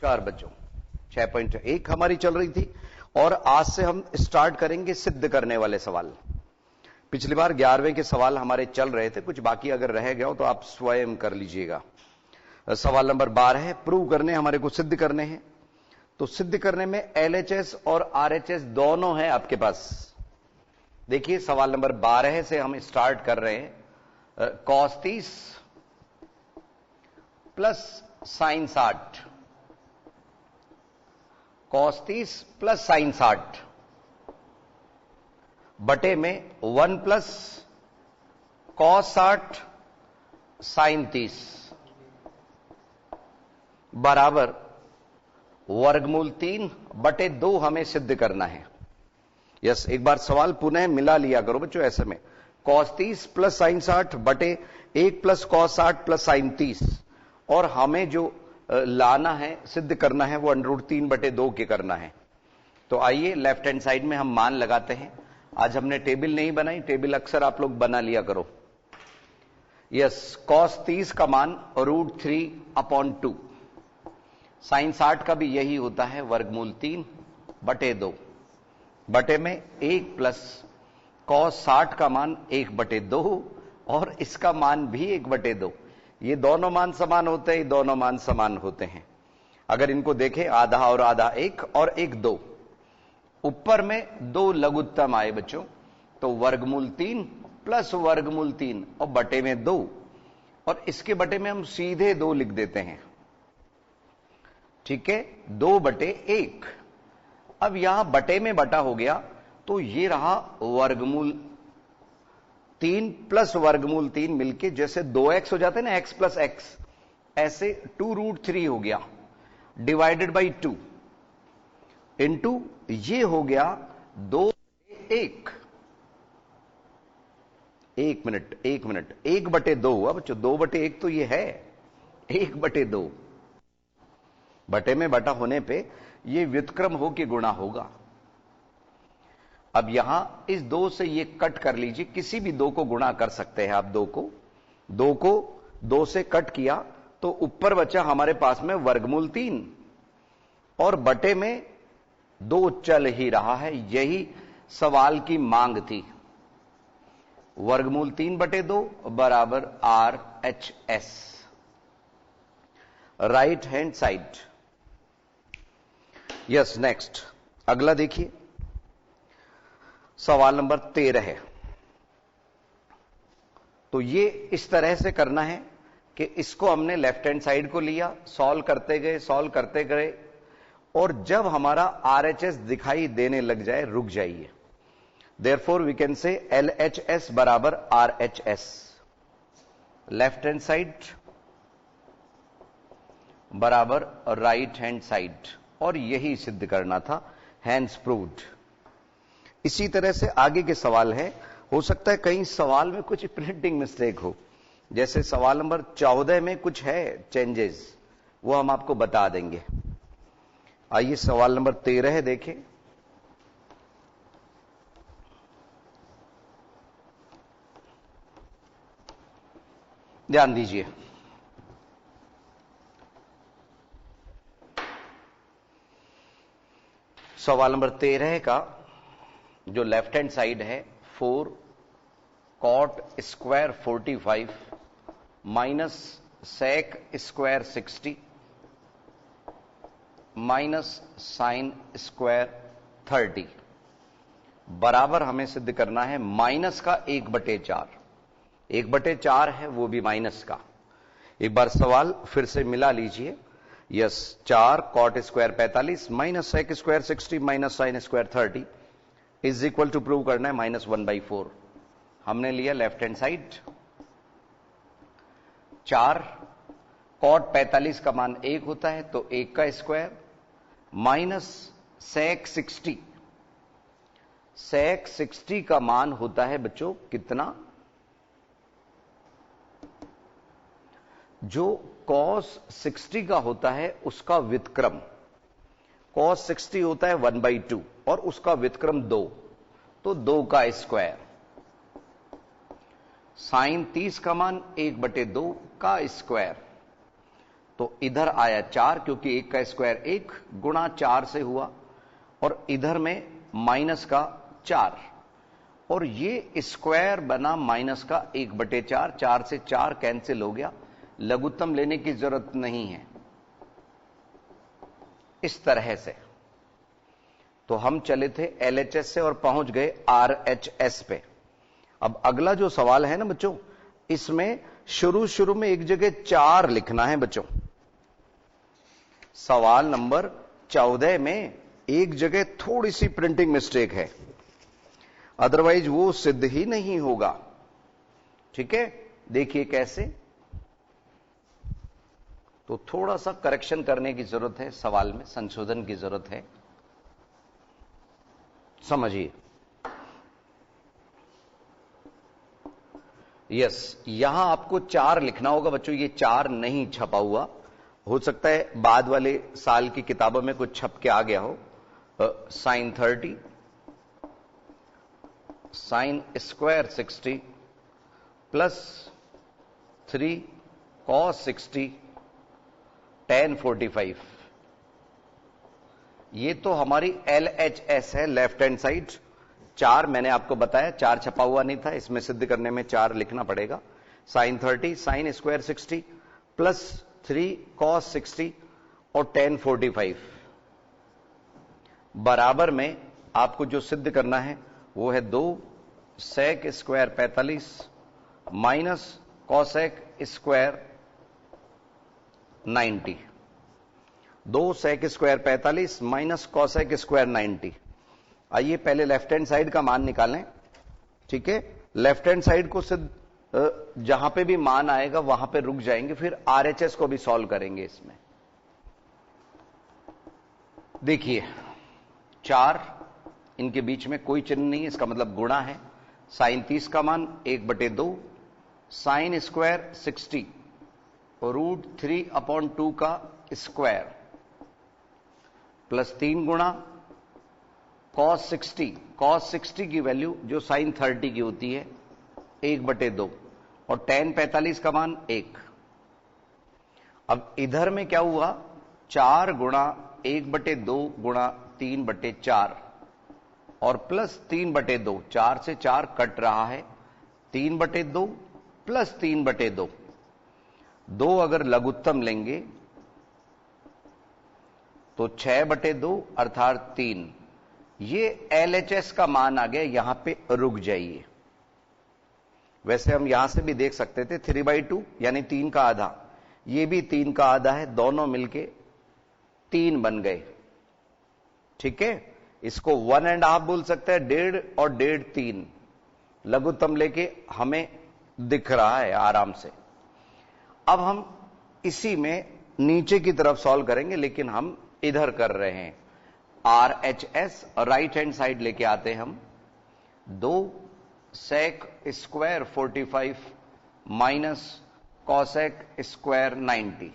नमस्कार बच्चों, 6.1 हमारी चल रही थी और आज से हम स्टार्ट करेंगे सिद्ध करने वाले सवाल। पिछली बार 11वें के सवाल हमारे चल रहे थे, कुछ बाकी अगर रह गया हो तो आप स्वयं कर लीजिएगा। सवाल नंबर 12 है, प्रूव करने, हमारे को सिद्ध करने हैं। तो सिद्ध करने में LHS और RHS दोनों है आपके पास। देखिए सवाल नंबर 12 से हम स्टार्ट कर रहे हैं। cos 30 plus sin 60, cos 30 plus sin 60 बटे में 1 प्लस cos 60 sin 30 बराबर वर्गमूल 3 बटे 2 हमें सिद्ध करना है। यस, एक बार सवाल पुनः मिला लिया करो बच्चों ऐसे में। cos 30 प्लस sin 60 बटे 1 प्लस cos 60 प्लस sin 30, और हमें जो लाना है, सिद्ध करना है, वो √3 बटे 2 के करना है। तो आइए लेफ्ट हैंड साइड में हम मान लगाते हैं। आज हमने टेबल नहीं बनाई, टेबल अक्सर आप लोग बना लिया करो। यस, cos 30 का मान √3/2, sin 60 का भी यही होता है वर्गमूल 3 बटे 2 बटे में 1 प्लस cos 60 का मान 1 बटे 2 और इसका मान भी 1 बटे 2। ये दोनों मान समान होते हैं, दोनों मान समान होते हैं। अगर इनको देखें, आधा और आधा 1 और 1 2, ऊपर में 2 लघुत्तम आए बच्चों, तो वर्गमूल 3 प्लस वर्गमूल 3 और बटे में 2, और इसके बटे में हम सीधे 2 लिख देते हैं। ठीक है, 2 बटे 1। अब यहां बटे में बटा हो गया, तो ये रहा वर्गमूल 3 प्लस वर्गमूल 3 मिलके जैसे 2x हो जाते हैं ना, x प्लस x, ऐसे 2√3 हो गया डिवाइडेड बाई 2 इंटू ये हो गया 2/1। 1 मिनट 1 बटे 2 हुआ बच्चों। 2 बटे 1 तो ये है 1 बटे 2। बटे में बटा होने पे ये व्युत्क्रम हो के गुणा होगा। अब यहां इस 2 से ये कट कर लीजिए, किसी भी 2 को गुणा कर सकते हैं आप। 2 को 2 से कट किया तो ऊपर बचा हमारे पास में वर्गमूल 3 और बटे में 2 चल ही रहा है। यही सवाल की मांग थी। वर्गमूल 3 बटे 2 बराबर RHS, right hand side. Yes, next अगला देखिए, सवाल नंबर 13 है। तो ये इस तरह से करना है कि इसको हमने लेफ्ट हैंड साइड को लिया, सॉल्व करते गए, और जब हमारा RHS दिखाई देने लग जाए रुक जाइए। Therefore we can say LHS बराबर RHS, लेफ्ट हैंड साइड बराबर राइट हैंड साइड, और यही सिद्ध करना था। Hence proved. इसी तरह से आगे के सवाल है। हो सकता है कहीं सवाल में कुछ प्रिंटिंग मिस्टेक हो, जैसे सवाल नंबर 14 में कुछ है चेंजेस, वो हम आपको बता देंगे। आइए सवाल नंबर 13 है, देखें। ध्यान दीजिए, सवाल नंबर 13 का जो लेफ्ट हैंड साइड है, 4 cot square 45 minus sec square 60 minus sine square 30 बराबर हमें सिद्ध करना है माइनस का 1/4। 1/4 है, वो भी माइनस का। एक बार सवाल फिर से मिला लीजिए। Yes, 4 cot square 45 minus sec square 60 minus sine square 30 is equal to prove करना है -1/4। हमने लिया लेफ्ट हैंड साइड। 4 cot 45 का मान 1 होता है, तो 1 का स्क्वायर माइनस sec 60। sec 60 का मान होता है बच्चों कितना? जो cos 60 का होता है उसका व्युत्क्रम। cos 60 होता है 1/2 और उसका व्युत्क्रम 2, तो 2 का स्क्वायर। sin 30 का मान 1/2 का स्क्वायर, तो इधर आया 4, क्योंकि 1 का स्क्वायर 1 गुणा 4 से हुआ, और इधर में माइनस का 4, और ये स्क्वायर बना माइनस का 1/4। 4 से 4 कैंसिल हो गया, लघुत्तम लेने की जरूरत नहीं है। इस तरह से तो हम चले थे LHS से और पहुंच गए RHS पे। अब अगला जो सवाल है ना बच्चों, इसमें शुरू में एक जगह 4 लिखना है बच्चों। सवाल नंबर 14 में एक जगह थोड़ी सी प्रिंटिंग मिस्टेक है, अदरवाइज वो सिद्ध ही नहीं होगा। ठीक है, देखिए कैसे। तो थोड़ा सा करेक्शन करने की जरूरत है, सवाल में संशोधन की जरूरत है, समझिए। यस, यहां आपको 4 लिखना होगा बच्चों, ये 4 नहीं छपा हुआ, हो सकता है बाद वाले साल की किताबों में कुछ छप के आ गया हो। sin 30 sin square 60 plus 3 cos 60 tan 45, ये तो हमारी LHS है, लेफ्ट हैंड साइड। 4 मैंने आपको बताया, 4 छपा हुआ नहीं था, इसमें सिद्ध करने में 4 लिखना पड़ेगा। sin 30 sin square 60 plus 3 cos 60 और tan 45, बराबर में आपको जो सिद्ध करना है वो है 2 sec square 45 minus cosec square 90। 2 sec square 45 minus cosec square 90। आइए पहले लेफ्ट हैंड साइड का मान निकालें। ठीक है, लेफ्ट हैंड साइड को सिद्ध, जहां पे भी मान आएगा वहां पे रुक जाएंगे, फिर RHS को भी सॉल्व करेंगे। इसमें देखिए 4, इनके बीच में कोई चिन्ह नहीं है, इसका मतलब गुणा है। sin 30 का मान 1/2, sin स्क्वायर 60 √3/2 का स्क्वायर प्लस 3 गुणा cos 60 की वैल्यू जो sin 30 की होती है 1/2, और tan 45 का मान 1। अब इधर में क्या हुआ, 4 गुणा 1/2 गुणा 3/4 और प्लस 3/2, 4 से 4 कट रहा है, 3/2 प्लस 3/2, 2 अगर लघुत्तम लेंगे तो 6/2 अर्थात 3। ये LHS का मान आ गया, यहां पे रुक जाइए। वैसे हम यहां से भी देख सकते थे 3/2 यानी 3 का आधा, ये भी 3 का आधा है, दोनों मिलके 3 बन गए। ठीक है, इसको 1.5 बोल सकते हैं, 1.5 और 1.5 3 लघुत्तम लेके हमें दिख रहा है आराम से। अब हम इसी में नीचे की तरफ सॉल्व करेंगे, लेकिन हम इधर कर रहे हैं RHS, राइट हैंड साइड लेके आते हैं हम। 2 sec square 45 minus cosec square 90,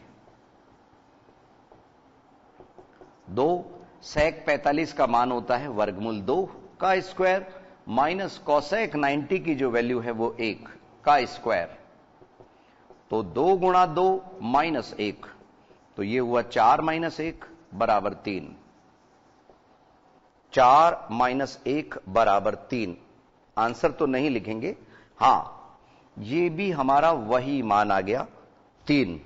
2 sec 45 का मान होता है वर्गमूल 2 का स्क्वायर माइनस cosec 90 की जो वैल्यू है वो 1 का स्क्वायर, तो 2 गुणा 2 माइनस 1, तो ये हुआ 4 माइनस 1 बराबर 3। 4 माइनस 1 बराबर 3। आंसर तो नहीं लिखेंगे, हां ये भी हमारा वही मान आ गया 3।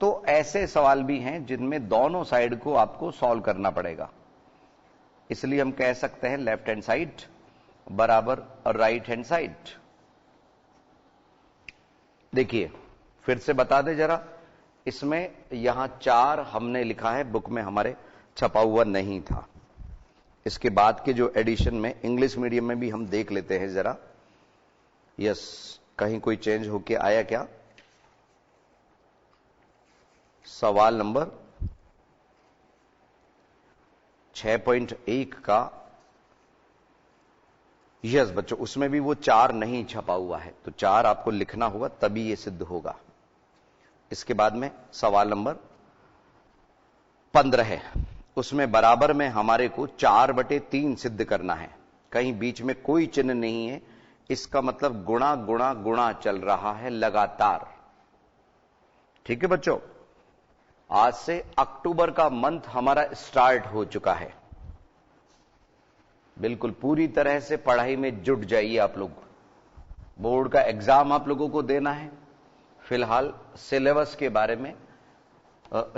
तो ऐसे सवाल भी हैं जिनमें दोनों साइड को आपको सॉल्व करना पड़ेगा, इसलिए हम कह सकते हैं लेफ्ट हैंड साइड बराबर राइट हैंड साइड। देखिए फिर से बता दें जरा, इसमें यहां 4 हमने लिखा है, बुक में हमारे छपा हुआ नहीं था। इसके बाद के जो एडिशन में इंग्लिश मीडियम में भी हम देख लेते हैं जरा। यस, कहीं कोई चेंज होके आया क्या? सवाल नंबर 6.1 का, यस बच्चों, उसमें भी वो 4 नहीं छपा हुआ है, तो 4 आपको लिखना होगा तभी ये सिद्ध होगा। इसके बाद में सवाल नंबर 15 है, उसमें बराबर में हमारे को 4/3 सिद्ध करना है। कहीं बीच में कोई चिन्ह नहीं है, इसका मतलब गुणा गुणा गुणा चल रहा है लगातार। ठीक है बच्चों, आज से अक्टूबर का मंथ हमारा स्टार्ट हो चुका है। बिल्कुल पूरी तरह से पढ़ाई में जुट जाइए आप लोग। बोर्ड का एग्जाम आप लोगों को देना है। फिलहाल सिलेबस के बारे में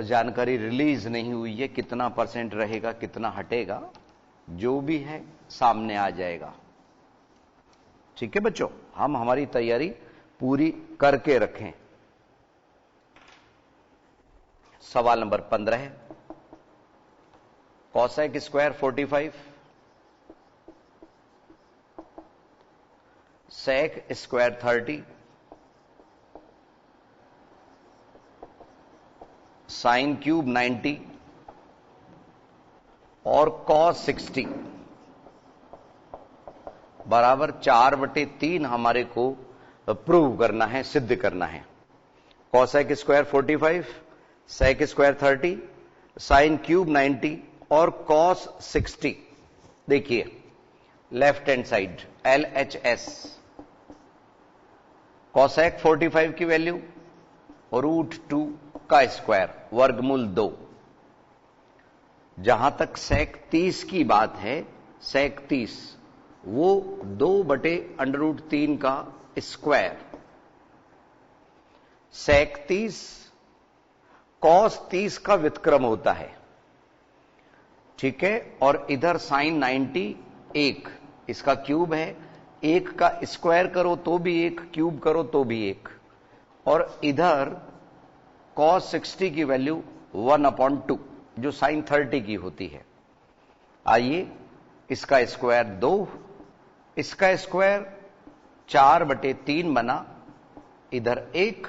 जानकारी रिलीज नहीं हुई है, कितना परसेंट रहेगा कितना हटेगा, जो भी है सामने आ जाएगा। ठीक है बच्चों, हम हमारी तैयारी पूरी करके रखें। सवाल नंबर 15 है, cosec square 45, sec square 30, sine cube 90 और कॉस 60 बराबर 4/3 हमारे को प्रूव करना है, सिद्ध करना है। Cosec square 45, sec square 30, sine cube 90 और कॉस 60। देखिए left hand side LHS, cosec 45 की वैल्यू √2 का स्क्वायर वर्गमूल 2। जहां तक सेक 30 की बात है, सेक 30 वो 2/√3 का स्क्वायर। सेक 30 कॉस 30 का व्युत्क्रम होता है, ठीक है। और इधर साइन 90 1, इसका क्यूब है। 1 का स्क्वायर करो तो भी 1, क्यूब करो तो भी 1। और इधर कॉस 60 की वैल्यू 1/2 जो साइन 30 की होती है। आइए इसका स्क्वायर 2, इसका स्क्वायर 4/3 बना, इधर 1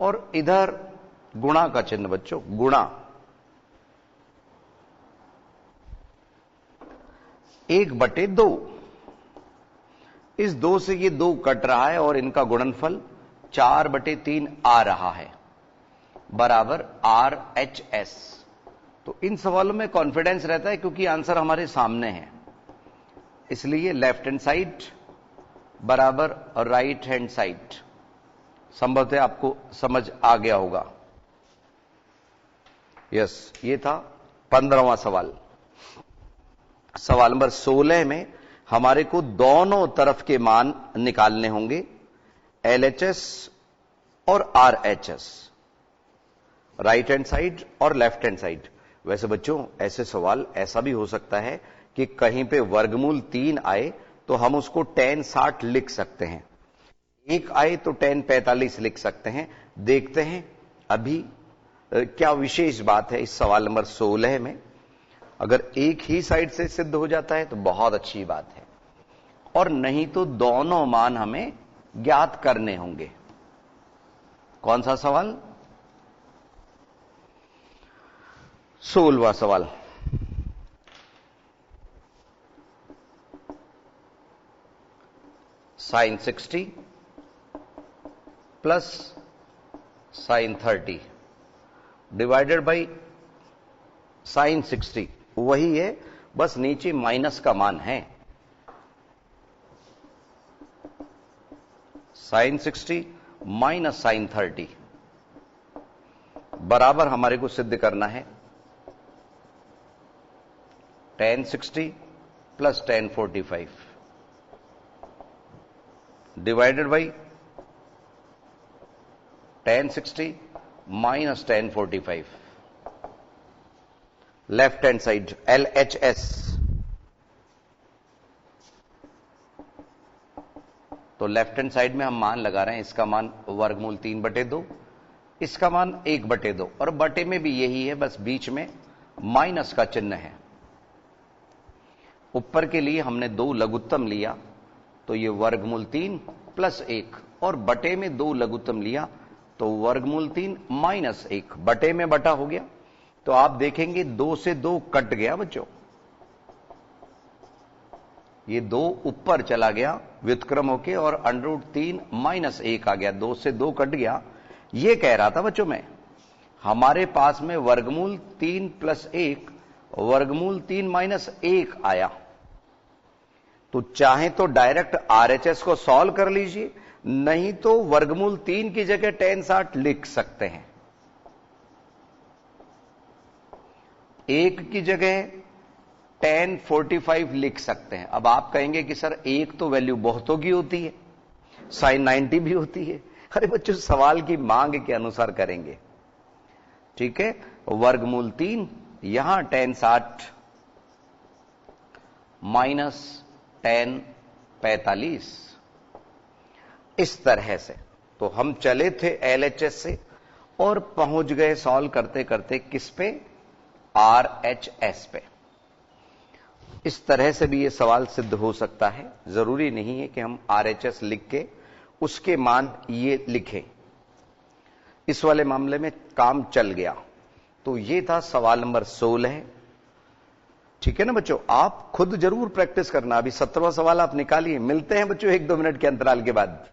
और इधर गुणा का चिन्ह बच्चों, गुणा 1/2। इस 2 से ये 2 कट रहा है और इनका गुणनफल 4/3 आ रहा है बराबर RHS। तो इन सवालों में कॉन्फिडेंस रहता है क्योंकि आंसर हमारे सामने है, इसलिए लेफ्ट हैंड साइड बराबर राइट हैंड साइड। संभवतः आपको समझ आ गया होगा। यस, ये था 15वां सवाल। सवाल नंबर 16 में हमारे को दोनों तरफ के मान निकालने होंगे, LHS और RHS, राइट हैंड साइड और लेफ्ट हैंड साइड। वैसे बच्चों ऐसे सवाल ऐसा भी हो सकता है कि कहीं पे वर्गमूल 3 आए तो हम उसको tan 60 लिख सकते हैं, 1 आए तो tan 45 लिख सकते हैं। देखते हैं अभी क्या विशेष बात है इस सवाल नंबर 16 में। अगर एक ही साइड से सिद्ध हो जाता है तो बहुत अच्छी बात है, और नहीं तो दोनों मान हमें ज्ञात करने होंगे। कौन सा सवाल? 16वां सवाल। Sine 60 plus sine 30 divided by sine 60, वही है, बस नीचे माइनस का मान है। साइन 60 माइनस साइन 30 बराबर हमारे को सिद्ध करना है tan 60 plus tan 45 divided by tan 60 minus tan 45। Left hand side LHS, तो लेफ्ट हैंड साइड में हम मान लगा रहे हैं, इसका मान वर्गमूल 3/2, इसका मान 1/2, और बटे में भी यही है, बस बीच में माइनस का चिन्ह है। ऊपर के लिए हमने 2 लघुत्तम लिया तो ये वर्गमूल 3 प्लस 1, और बटे में 2 लघुत्तम लिया तो वर्गमूल 3 माइनस 1, बटे में बटा हो गया। तो आप देखेंगे 2 से 2 कट गया बच्चों, ये 2 ऊपर चला गया व्युत्क्रम होके, और √3 माइनस 1 आ गया, 2 से 2 कट गया। ये कह रहा था बच्चों मैं, हमारे पास में वर्गमूल 3 प्लस 1 वर्गमूल 3 माइनस 1 आया। तो चाहे तो डायरेक्ट RHS को सॉल्व कर लीजिए, नहीं तो वर्गमूल 3 की जगह tan 60 लिख सकते हैं। 1 की जगह tan 45 लिख सकते हैं। अब आप कहेंगे कि सर 1 तो वैल्यू बहुतों की होती है, sin 90 भी होती है। अरे बच्चों, सवाल की मांग के अनुसार करेंगे, ठीक है। वर्गमूल 3, यहां tan 60 माइनस tan 45, इस तरह से। तो हम चले थे LHS से और पहुंच गए सॉल्व करते करते किस पे, RHS पे। इस तरह से भी ये सवाल सिद्ध हो सकता है, जरूरी नहीं है कि हम RHS लिख के उसके मान ये लिखें। इस वाले मामले में काम चल गया। तो ये था सवाल नंबर 16, ठीक है ना बच्चों। आप खुद जरूर प्रैक्टिस करना। अभी 17वां सवाल आप निकालिए। मिलते हैं बच्चों 1-2 मिनट के अंतराल के बाद।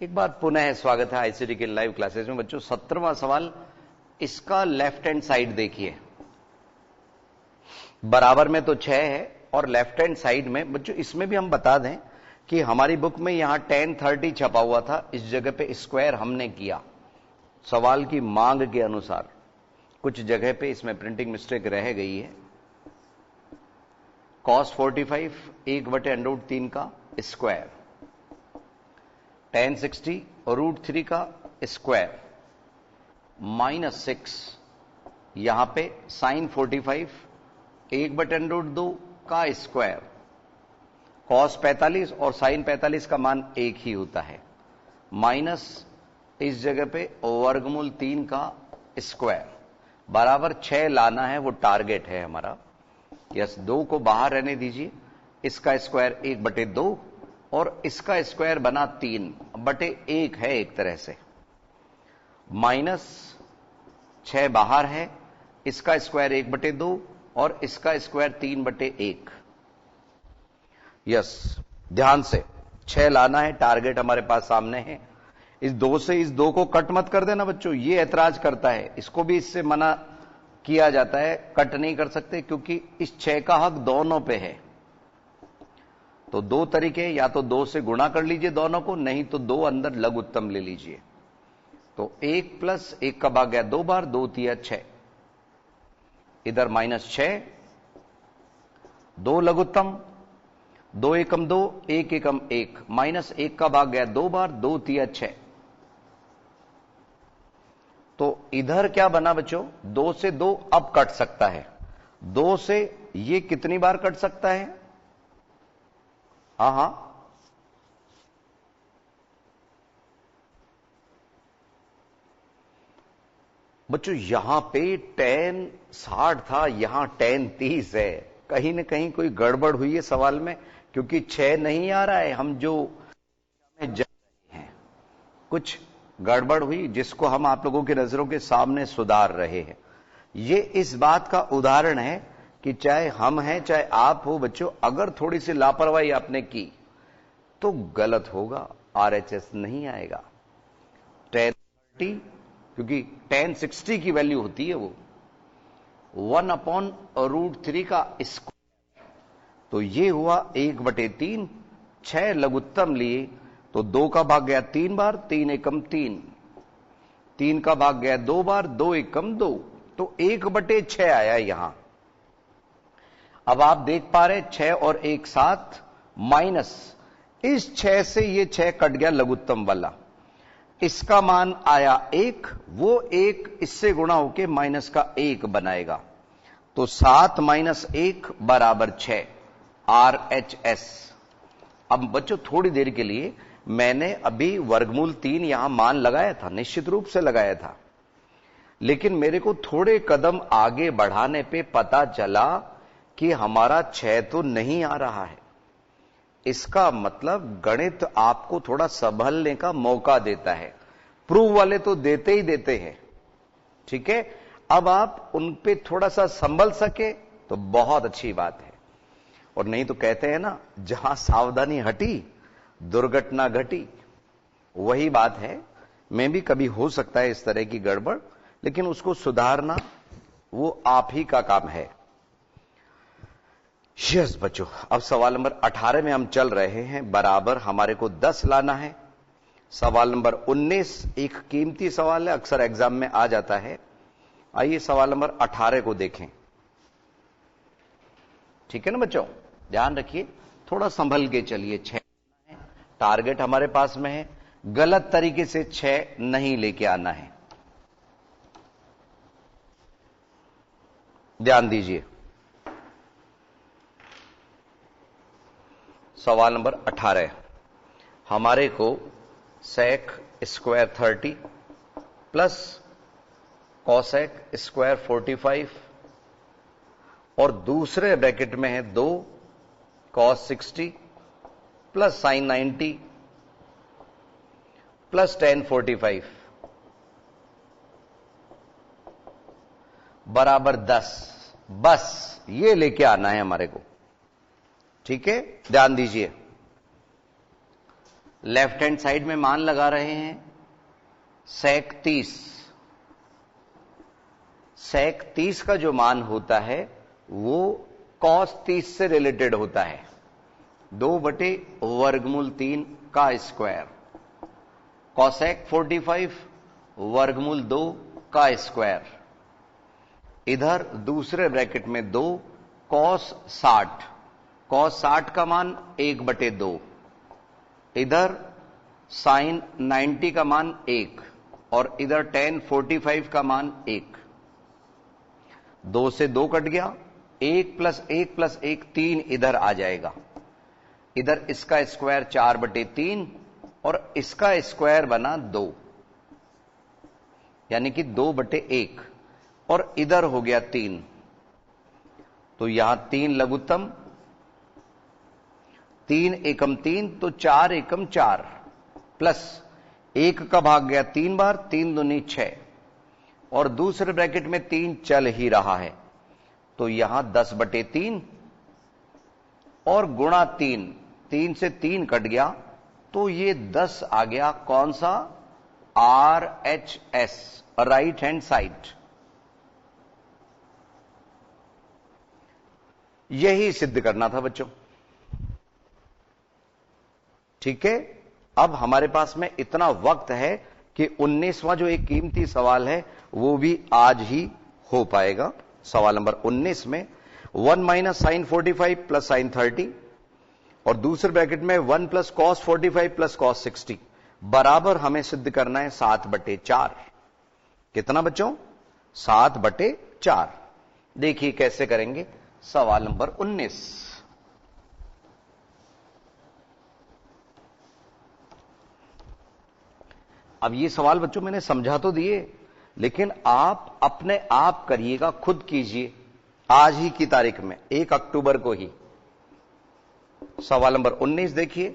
एक बार पुनः स्वागत है आईसीटी के लाइव क्लासेस में। बच्चों 17वां सवाल, इसका लेफ्ट हैंड साइड देखिए। बराबर में तो 6 है और लेफ्ट हैंड साइड में बच्चों, इसमें भी हम बता दें कि हमारी बुक में यहां tan 30 छपा हुआ था, इस जगह पे स्क्वायर हमने किया सवाल की मांग के अनुसार। कुछ जगह पे इसमें प्रिंटिंग मिस्टेक रह गई है। cos 45 1/√3 का स्क्वायर, tan 60 √3 का स्क्वायर, -6 यहां पे sin 45 1/√2 का स्क्वायर, cos 45 और sin 45 का मान एक ही होता है, माइनस इस जगह पे वर्गमूल 3 का स्क्वायर, बराबर 6 लाना है, वो टारगेट है हमारा। यस, 2 को बाहर रहने दीजिए। इसका स्क्वायर 1/2 और इसका स्क्वायर बना 3/1 है एक तरह से, माइनस 6 बाहर है, इसका स्क्वायर 1/2 और इसका स्क्वायर 3/1। यस, ध्यान से 6 लाना है, टारगेट हमारे पास सामने है। इस 2 से इस 2 को कट मत कर देना बच्चों, ये ऐतराज करता है, इसको भी इससे मना किया जाता है, कट नहीं कर सकते क्योंकि इस 6 का हक दोनों पे है। तो 2 तरीके, या तो 2 से गुणा कर लीजिए दोनों को, नहीं तो 2 अंदर लघुत्तम ले लीजिए। तो 1 + 1 का भाग गया 2 बार, 2 × 6, इधर -6, 2 लघुत्तम, 2 एकम 2, 1 एकम 1, -1 का भाग गया 2 बार, 2 × 6। तो इधर क्या बना बच्चों, 2 से 2 अब कट सकता है। 2 से ये कितनी बार कट सकता है? हाँ, बच्चों यहां पे tan 60 था, यहां tan 30 है। कहीं ना कहीं कोई गड़बड़ हुई है सवाल में, क्योंकि 6 नहीं आ रहा है, हम जो में जा रहे हैं कुछ गड़बड़ हुई जिसको हम आप लोगों की नजरों के सामने सुधार रहे हैं। ये इस बात का उदाहरण है कि चाहे हम हैं चाहे आप हो बच्चों, अगर थोड़ी सी लापरवाही आपने की तो गलत होगा, आरएचएस नहीं आएगा। 1030 क्योंकि 1060 की वैल्यू होती है वो 1/√3 का स्क्वायर, तो ये हुआ 1/3। 6 लघुत्तम लिए तो 2 का भाग गया 3 बार, 3 एकम 3, 3 का भाग गया 2 बार, 2 एकम 2, तो 1/6 आया यहां। अब आप देख पा रहे 6 और 1 7 माइनस इस 6 से ये 6 कट गया लघुत्तम वाला, इसका मान आया 1, वो 1 इससे गुणा होके माइनस का 1 बनाएगा, तो 7 माइनस 1 बराबर 6 RHS। अब बच्चों थोड़ी देर के लिए मैंने अभी वर्गमूल 3 यहां मान लगाया था, निश्चित रूप से लगाया था, लेकिन मेरे को थोड़े कदम आगे बढ़ाने पे पता चला कि हमारा 6 तो नहीं आ रहा है। इसका मतलब गणित आपको थोड़ा संभलने का मौका देता है, प्रूव वाले तो देते ही देते हैं, ठीक है। अब आप उन पे थोड़ा सा संभल सके तो बहुत अच्छी बात है, और नहीं तो कहते हैं ना, जहां सावधानी हटी दुर्घटना घटी। वही बात है, मैं भी कभी हो सकता है इस तरह की गड़बड़, लेकिन उसको सुधारना वो आप ही का काम है। यस बच्चों, अब सवाल नंबर 18 में हम चल रहे हैं, बराबर हमारे को 10 लाना है। सवाल नंबर 19 एक कीमती सवाल है, अक्सर एग्जाम में आ जाता है। आइए सवाल नंबर 18 को देखें, ठीक है ना बच्चों, ध्यान रखिए, थोड़ा संभल के चलिए। 6 टारगेट हमारे पास में है, गलत तरीके से 6 नहीं लेके आना है, ध्यान दीजिए। सवाल नंबर 18, हमारे को sec square 30 plus cosec square 45 और दूसरे ब्रैकेट में है 2 cos 60 plus sine 90 plus tan 45 बराबर 10। बस ये लेके आना है हमारे को, ठीक है। ध्यान दीजिए, लेफ्ट हैंड साइड में मान लगा रहे हैं सेक 30। सेक 30 का जो मान होता है वो कॉस 30 से रिलेटेड होता है, 2/√3 का स्क्वायर, कॉसेक 45 वर्गमूल 2 का स्क्वायर, इधर दूसरे ब्रैकेट में 2 कॉस 60, कॉस 60 का मान 1/2, इधर साइन 90 का मान 1 और इधर tan 45 का मान 1। 2 से 2 कट गया, 1 + 1 + 1 3 इधर आ जाएगा, इधर इसका स्क्वायर 4/3 और इसका स्क्वायर बना 2, यानी कि 2/1 और इधर हो गया 3, तो यहां 3 लघुत्तम, 3 एकम 3 तो 4 एकम 4 प्लस 1 का भाग गया 3 बार, 3 दूनी 6 और दूसरे ब्रैकेट में 3 चल ही रहा है, तो यहां 10/3 और गुणा 3, 3 से 3 कट गया, तो ये 10 आ गया। कौन सा? RHS, right hand side. यही सिद्ध करना था बच्चों, ठीक है। अब हमारे पास में इतना वक्त है कि 19वां जो एक कीमती सवाल है वो भी आज ही हो पाएगा। सवाल नंबर 19 में 1 - sin 45 प्लस sin 30 और दूसरे ब्रैकेट में 1 + cos 45 प्लस cos 60 बराबर हमें सिद्ध करना है 7/4। कितना बच्चों? 7/4। देखिए कैसे करेंगे। सवाल नंबर 19, अब ये सवाल बच्चों मैंने समझा तो दिए, लेकिन आप अपने आप करिएगा, खुद कीजिए आज ही की तारीख में, 1 अक्टूबर को ही। सवाल नंबर 19 देखिए,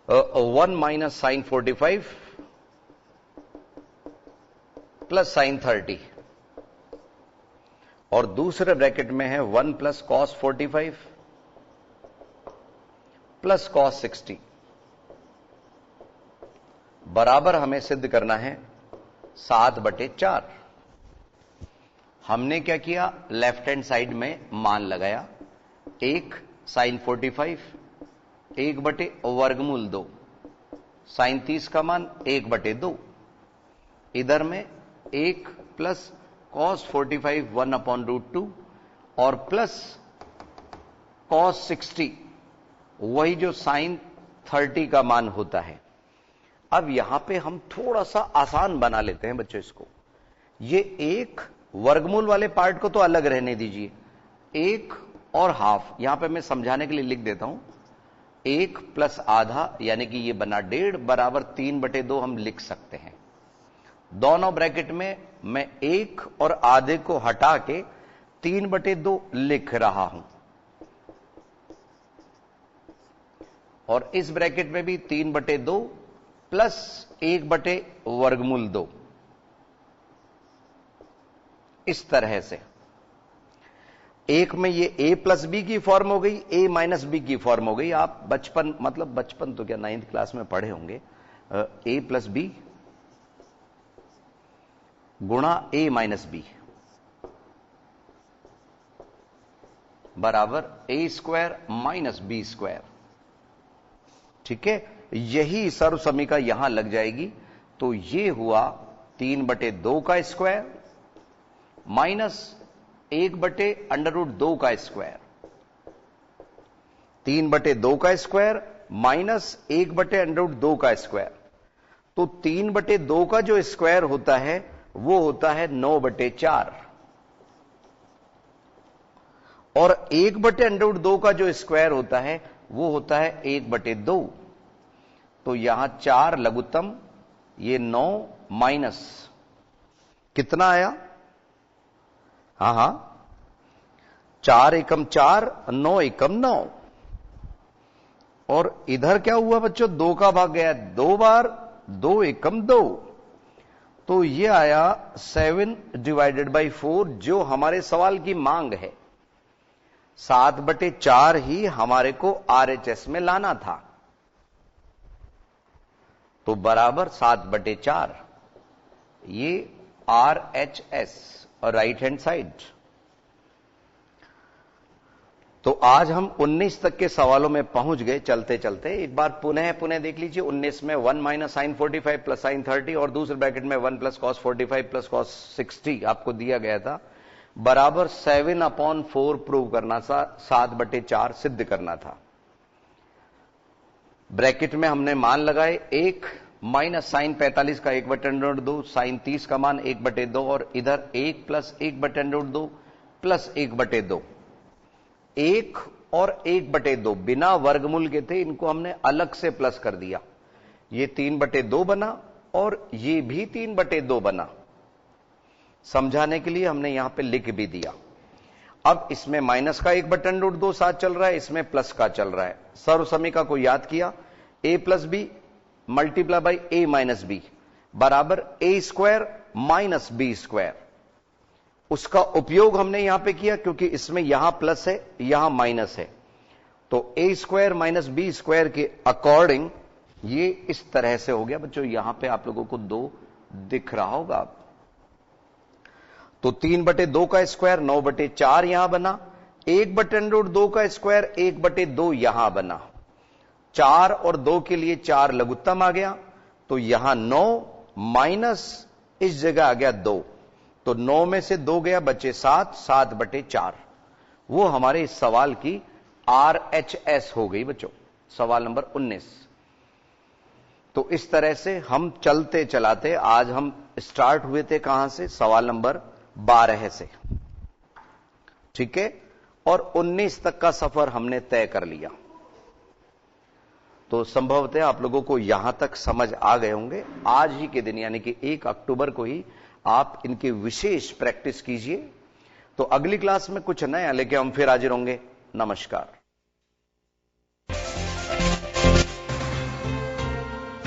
1 माइनस साइन 45 प्लस साइन 30 और दूसरे ब्रैकेट में है 1 प्लस कॉस 45 प्लस कॉस 60 बराबर हमें सिद्ध करना है 7/4। हमने क्या किया, लेफ्ट हैंड साइड में मान लगाया, 1 साइन 45 1/√2, साइन 30 का मान 1/2, इधर में 1 प्लस कॉस 45 1/√2 और प्लस कॉस 60 वही जो साइन 30 का मान होता है। अब यहां पे हम थोड़ा सा आसान बना लेते हैं बच्चों इसको। ये एक वर्गमूल वाले पार्ट को तो अलग रहने दीजिए, 1 और हाफ यहां पे मैं समझाने के लिए लिख देता हूं, 1 प्लस आधा यानी कि ये बना 1.5 बराबर 3/2 हम लिख सकते हैं। दोनों ब्रैकेट में मैं 1 और आधे को हटा के 3/2 लिख रहा हूं और इस ब्रैकेट में भी 3/2 प्लस 1/√2 इस तरह से। एक में ये a प्लस बी की फॉर्म हो गई, a माइनस बी की फॉर्म हो गई। आप बचपन तो क्या 9th क्लास में पढ़े होंगे, a प्लस बी गुणा a माइनस बी बराबर a square minus b square. ठीक है, यही सर्व समीकरण यहां लग जाएगी। तो ये हुआ 3/2 का स्क्वायर माइनस 1/√2 का स्क्वायर, 3/2 का स्क्वायर माइनस 1/√2 का स्क्वायर। तो 3/2 का जो स्क्वायर होता है वो होता है 9/4 और 1/√2 का जो स्क्वायर होता है वो होता है 1/2। तो यहां 4 लघुत्तम, ये 9 माइनस कितना आया, हाँ 4 एकम 4, 9 एकम 9 और इधर क्या हुआ बच्चों, 2 का भाग गया 2 बार, 2 एकम 2। तो ये आया 7/4 जो हमारे सवाल की मांग है। 7/4 ही हमारे को RHS में लाना था, तो बराबर 7/4 ये RHS और राइट हैंड साइड। तो आज हम 19 तक के सवालों में पहुंच गए चलते चलते। एक बार पुनः देख लीजिए। 19 में 1 माइनस साइन 45 प्लस साइन 30 और दूसरे ब्रैकेट में 1 प्लस कॉस 45 प्लस कॉस 60 आपको दिया गया था, बराबर 7/4 प्रूव करना था, 7/4 सिद्ध करना था। ब्रैकेट में हमने मान लगाए, 1 माइनस साइन 45 का 1/√2, साइन 30 का मान 1/2 और इधर 1 प्लस 1/√2 प्लस 1/2। 1 और 1/2 बिना वर्गमूल के थे, इनको हमने अलग से प्लस कर दिया। ये 3/2 बना और ये भी 3/2 बना। समझाने के लिए हमने यहां पे लिख भी दिया। अब इसमें माइनस का 1/√2 साथ चल रहा है, इसमें प्लस का चल रहा है। सर्व समीकरण को याद किया, a plus b multiply by a minus b बराबर a square minus b square. उसका उपयोग हमने यहां पे किया क्योंकि इसमें यहां प्लस है यहां माइनस है, तो a square minus b square के अकॉर्डिंग ये इस तरह से हो गया बच्चों। यहां पे आप लोगों को 2 दिख रहा होगा। तो 3/2 का स्क्वायर 9/4 यहां बना, 1/√2 का स्क्वायर 1/2 यहां बना। 4 और 2 के लिए 4 लघुत्तम आ गया, तो यहां 9 माइनस इस जगह आ गया 2, तो 9 में से 2 गया, बचे 7, 7/4। वो हमारे इस सवाल की RHS हो गई बच्चों, सवाल नंबर 19। तो इस तरह से हम चलते चलाते आज हम स्टार्ट हुए थे कहां से, सवाल नंबर 12 से। ठीक है, और 19 तक का सफर हमने तय कर लिया। तो संभवतः आप लोगों को यहां तक समझ आ गए होंगे। आज ही के दिन यानी कि 1 अक्टूबर को ही आप इनकी विशेष प्रैक्टिस कीजिए। तो अगली क्लास में कुछ नया लेके हम फिर हाजिर होंगे। नमस्कार।